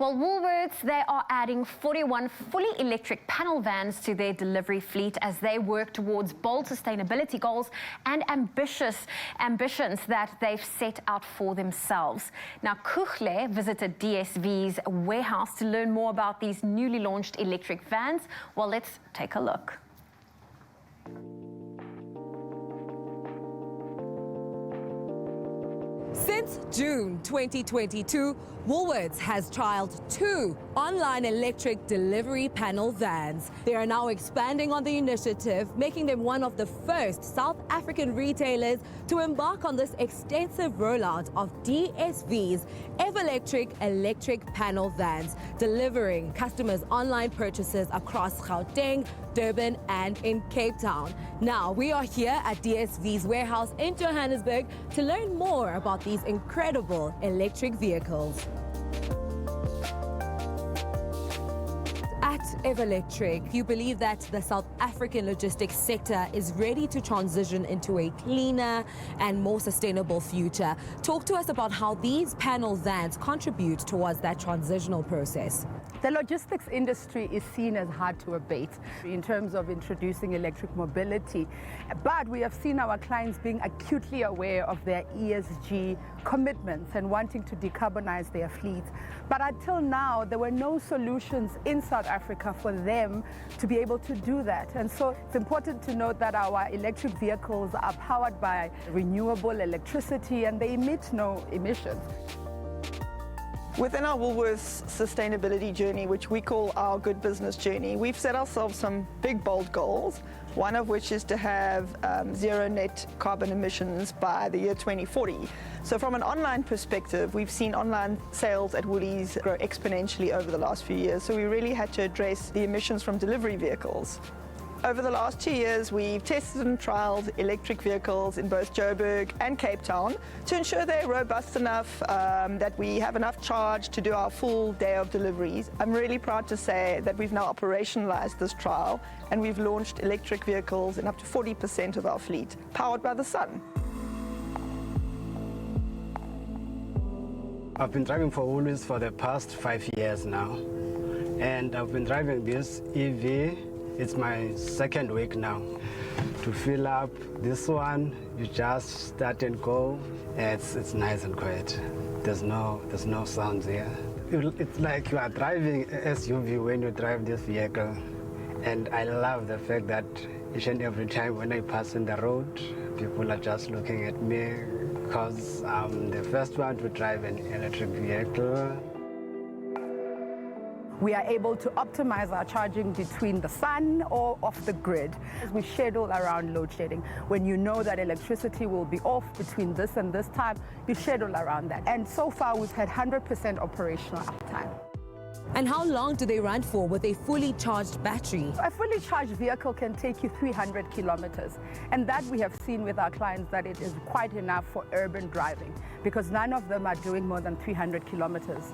Well, Woolworths, they are adding 41 fully electric panel vans to their delivery fleet as they work towards bold sustainability goals and ambitions that they've set out for themselves. Now, Kuchle visited DSV's warehouse to learn more about these newly launched electric vans. Well, let's take a look. Since June 2022, Woolworths has trialled 2 online electric delivery panel vans. They are now expanding on the initiative, making them one of the first South African retailers to embark on this extensive rollout of DSV's electric panel vans, delivering customers' online purchases across Gauteng, Durban and in Cape Town. Now, we are here at DSV's warehouse in Johannesburg to learn more about these incredible electric vehicles. At Electric, you believe that the South African logistics sector is ready to transition into a cleaner and more sustainable future. Talk to us about how these panel vans contribute towards that transitional process. The logistics industry is seen as hard to abate in terms of introducing electric mobility, but we have seen our clients being acutely aware of their ESG commitments and wanting to decarbonize their fleets. But until now, there were no solutions in South Africa for them to be able to do that. And so it's important to note that our electric vehicles are powered by renewable electricity and they emit no emissions. Within our Woolworths sustainability journey, which we call our good business journey, we've set ourselves some big, bold goals, one of which is to have zero net carbon emissions by the year 2040. So from an online perspective, we've seen online sales at Woolies grow exponentially over the last few years, so we really had to address the emissions from delivery vehicles. Over the last 2 years, we've tested and trialled electric vehicles in both Joburg and Cape Town to ensure they're robust enough, that we have enough charge to do our full day of deliveries. I'm really proud to say that we've now operationalized this trial and we've launched electric vehicles in up to 40% of our fleet, powered by the sun. I've been driving for Woolworths for the past 5 years now, and I've been driving this EV. It's my second week now. To fill up this one, you just start and go. It's nice and quiet. There's no sounds here. It's like you are driving an SUV when you drive this vehicle. And I love the fact that each and every time when I pass in the road, people are just looking at me because I'm the first one to drive an electric vehicle. We are able to optimize our charging between the sun or off the grid. We schedule around load shedding. When you know that electricity will be off between this and this time, you schedule around that. And so far, we've had 100% operational uptime. And how long do they run for with a fully charged battery? A fully charged vehicle can take you 300 kilometers. And that we have seen with our clients that it is quite enough for urban driving because none of them are doing more than 300 kilometers.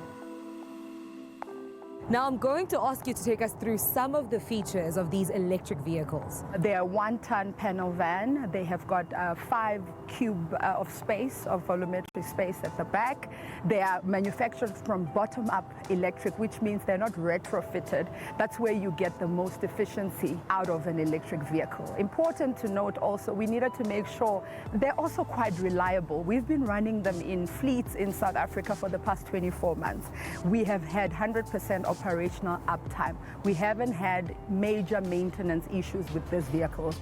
Now I'm going to ask you to take us through some of the features of these electric vehicles. They are 1-ton panel van. They have got 5 cube of space, of volumetric space at the back. They are manufactured from bottom-up electric, which means they're not retrofitted. That's where you get the most efficiency out of an electric vehicle. Important to note also, we needed to make sure they're also quite reliable. We've been running them in fleets in South Africa for the past 24 months. We have had 100% operational uptime. We haven't had major maintenance issues with this vehicle.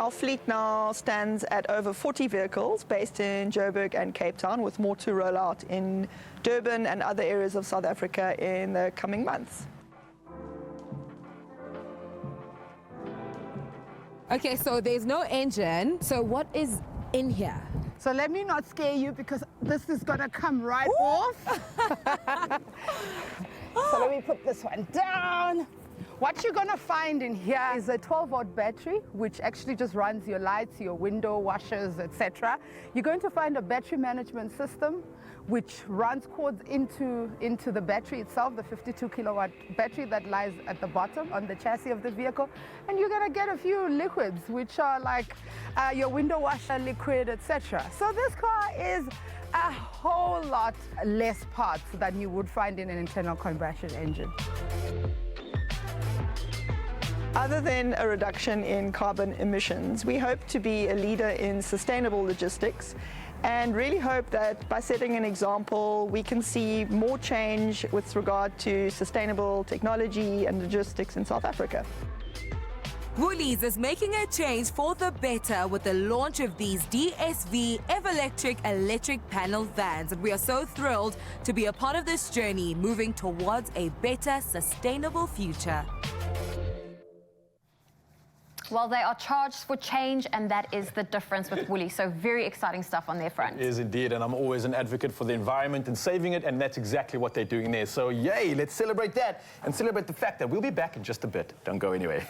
Our fleet now stands at over 40 vehicles based in Joburg and Cape Town, with more to roll out in Durban and other areas of South Africa in the coming months. Okay, so there's no engine. So what is in here? So let me not scare you because this is gonna come right off. So let me put this one down. What you're gonna find in here is a 12-volt battery, which actually just runs your lights, your window washers, etc. You're going to find a battery management system, which runs cords into the battery itself, the 52 kilowatt battery that lies at the bottom on the chassis of the vehicle. And you're gonna get a few liquids, which are like your window washer liquid, etc. So this car is a whole lot less parts than you would find in an internal combustion engine. Other than a reduction in carbon emissions, we hope to be a leader in sustainable logistics and really hope that by setting an example, we can see more change with regard to sustainable technology and logistics in South Africa. Woolies is making a change for the better with the launch of these DSV electric panel vans. And we are so thrilled to be a part of this journey, moving towards a better, sustainable future. Well, they are charged for change, and that is the difference with Woolies. So very exciting stuff on their front. It is indeed, and I'm always an advocate for the environment and saving it, and that's exactly what they're doing there. So yay, let's celebrate that and celebrate the fact that we'll be back in just a bit. Don't go anywhere.